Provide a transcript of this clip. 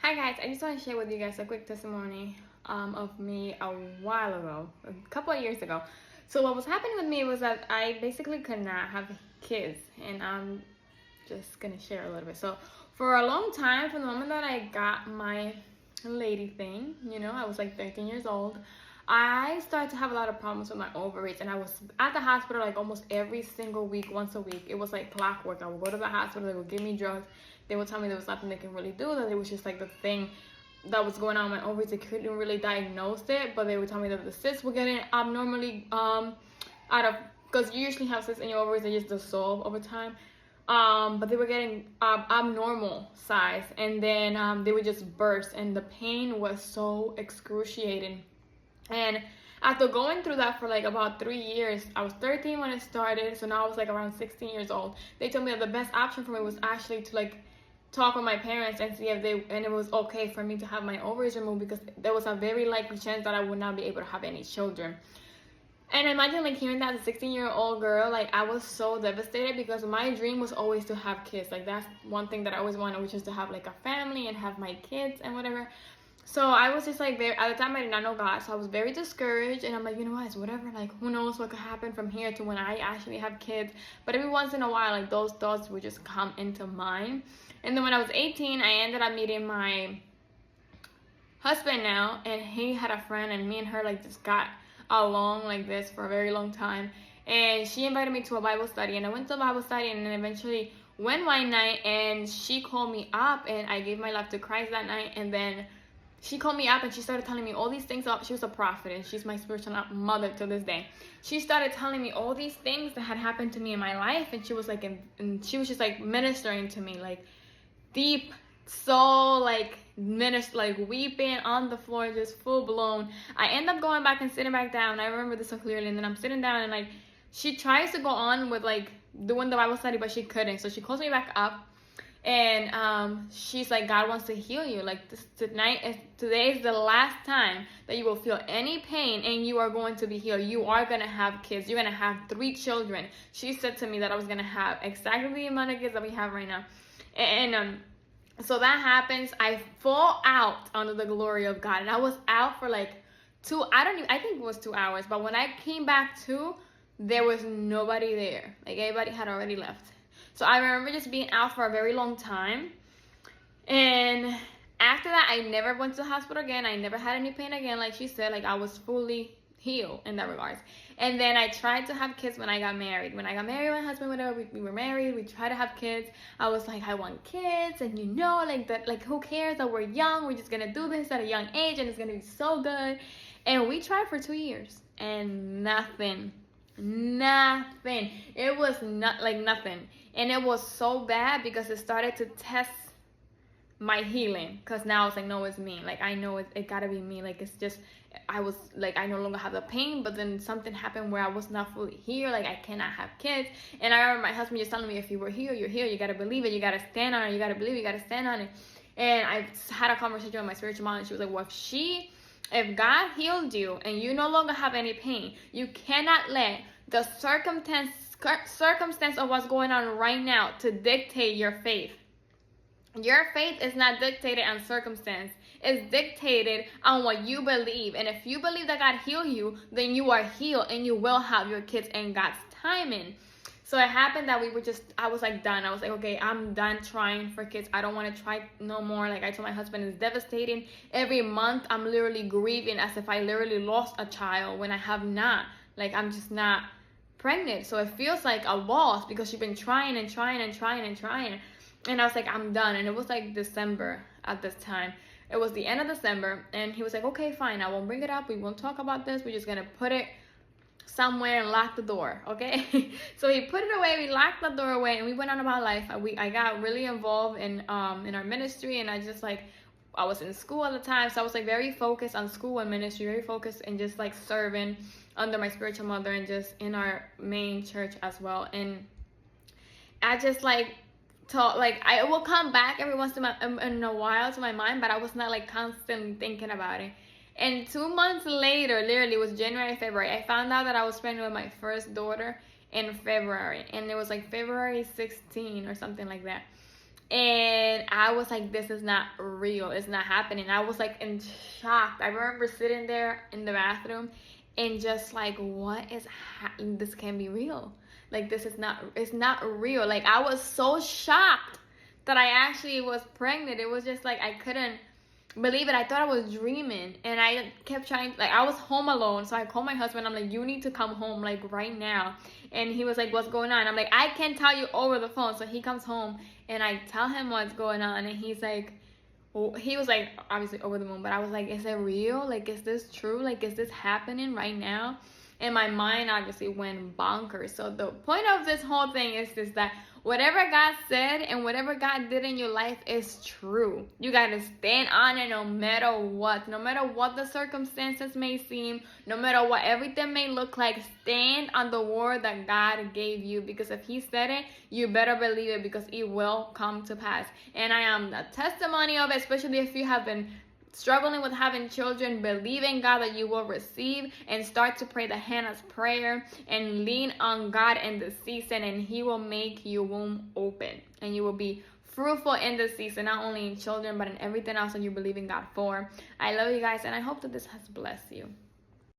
Hi guys, I just want to share with you guys a quick testimony of me a while ago, a couple of years ago. So what was happening with me was that I basically could not have kids, and I'm just gonna share a little bit. So for a long time, from the moment that I got my lady thing, I was like 13 years old, I started to have a lot of problems with my ovaries, and I was at the hospital like almost every single week, once a week. It was like clockwork. I would go to the hospital, they would give me drugs, they would tell me there was nothing they can really do, that it was just like the thing that was going on with my ovaries. They couldn't really diagnose it, but they would tell me that the cysts were getting abnormally out of, because you usually have cysts in your ovaries, they just dissolve over time. But they were getting abnormal size, and then they would just burst, and the pain was so excruciating. And after going through that for like about 3 years, I was 13 when it started, so now I was like around 16 years old. They told me that the best option for me was actually to like talk with my parents and see if it was okay for me to have my ovaries removed, because there was a very likely chance that I would not be able to have any children. And imagine like hearing that as a 16-year-old girl, like I was so devastated, because my dream was always to have kids. Like that's one thing that I always wanted, which is to have like a family and have my kids and whatever. So I was just like, at the time I did not know God, so I was very discouraged, and I'm like, you know what, it's whatever, like who knows what could happen from here to when I actually have kids. But every once in a while, like those thoughts would just come into mind. And then when I was 18, I ended up meeting my husband now, and he had a friend, and me and her like just got along like this for a very long time. And she invited me to a Bible study, and I went to a Bible study, and then eventually went one night, and she called me up, and I gave my life to Christ that night. And then she called me up and she started telling me all these things. She was a prophet, and she's my spiritual mother to this day. She started telling me all these things that had happened to me in my life, and she was like, and she was just like ministering to me, like deep soul, like like weeping on the floor, just full blown. I end up going back and sitting back down. I remember this so clearly. And then I'm sitting down, and like she tries to go on with like doing the Bible study, but she couldn't. So she calls me back up. And she's like, God wants to heal you. Like today is the last time that you will feel any pain, and you are going to be healed. You are going to have kids. You're going to have 3 children. She said to me that I was going to have exactly the amount of kids that we have right now. And so that happens. I fall out under the glory of God. And I was out for like I think it was 2 hours. But when I came back to, there was nobody there. Like everybody had already left. So I remember just being out for a very long time. And after that, I never went to the hospital again. I never had any pain again. Like she said, like I was fully healed in that regards. And then I tried to have kids when I got married. When I got married, my husband, whatever, we were married. We tried to have kids. I was like, I want kids. And like that, like who cares that we're young? We're just going to do this at a young age, and it's going to be so good. And we tried for 2 years, and nothing. It was not like nothing. And it was so bad because it started to test my healing, because now it's like, no, it's me. Like I know it gotta be me. Like it's just, I was like, I no longer have the pain, but then something happened where I was not fully here. Like I cannot have kids. And I remember my husband just telling me, if you were here, you're here. You gotta believe it. You gotta stand on it. You gotta believe it. You gotta stand on it. And I had a conversation with my spiritual mom, and she was like, well, if God healed you and you no longer have any pain, you cannot let the circumstance of what's going on right now to dictate your faith. Your faith is not dictated on circumstance. It's dictated on what you believe. And if you believe that God healed you, then you are healed, and you will have your kids in God's timing. So it happened that I was like done. I was like, okay, I'm done trying for kids. I don't want to try no more. Like I told my husband, it's devastating. Every month I'm literally grieving as if I literally lost a child when I have not. Like I'm just not pregnant. So it feels like a loss, because you've been trying and trying and trying and trying. And I was like, I'm done. And it was like December at this time. It was the end of December, and he was like, okay, fine, I won't bring it up. We won't talk about this. We're just going to put it somewhere and lock the door, okay? So he put it away. We locked the door away, and we went on about life. I got really involved in our ministry, and I was in school at the time, so I was like very focused on school and ministry, very focused and just like serving under my spiritual mother and just in our main church as well. And I just like I will come back every once in a while to my mind, but I was not like constantly thinking about it. And 2 months later, literally it was January, February, I found out that I was pregnant with my first daughter in February, and it was like February 16 or something like that. And I was like, this is not real. It's not happening. I was like in shock. I remember sitting there in the bathroom and just like, what is this can't be real. Like, this is not, it's not real. Like, I was so shocked that I actually was pregnant. It was just like, I couldn't believe it. I thought I was dreaming, and I kept trying, like, I was home alone, so I called my husband. I'm like, you need to come home, like, right now. And he was like, what's going on? I'm like, I can't tell you over the phone. So he comes home, and I tell him what's going on, and he's like, oh, he was like, obviously over the moon, but I was like, is it real? Like, is this true? Like, is this happening right now? And my mind obviously went bonkers. So the point of this whole thing is this, that whatever God said and whatever God did in your life is true. You got to stand on it no matter what. No matter what the circumstances may seem, no matter what everything may look like, stand on the word that God gave you. Because if he said it, you better believe it, because it will come to pass. And I am the testimony of it, especially if you have been struggling with having children. Believe in God that you will receive, and start to pray the Hannah's prayer and lean on God in the season, and he will make your womb open, and you will be fruitful in this season, not only in children but in everything else that you believe in God for. I love you guys, and I hope that this has blessed you.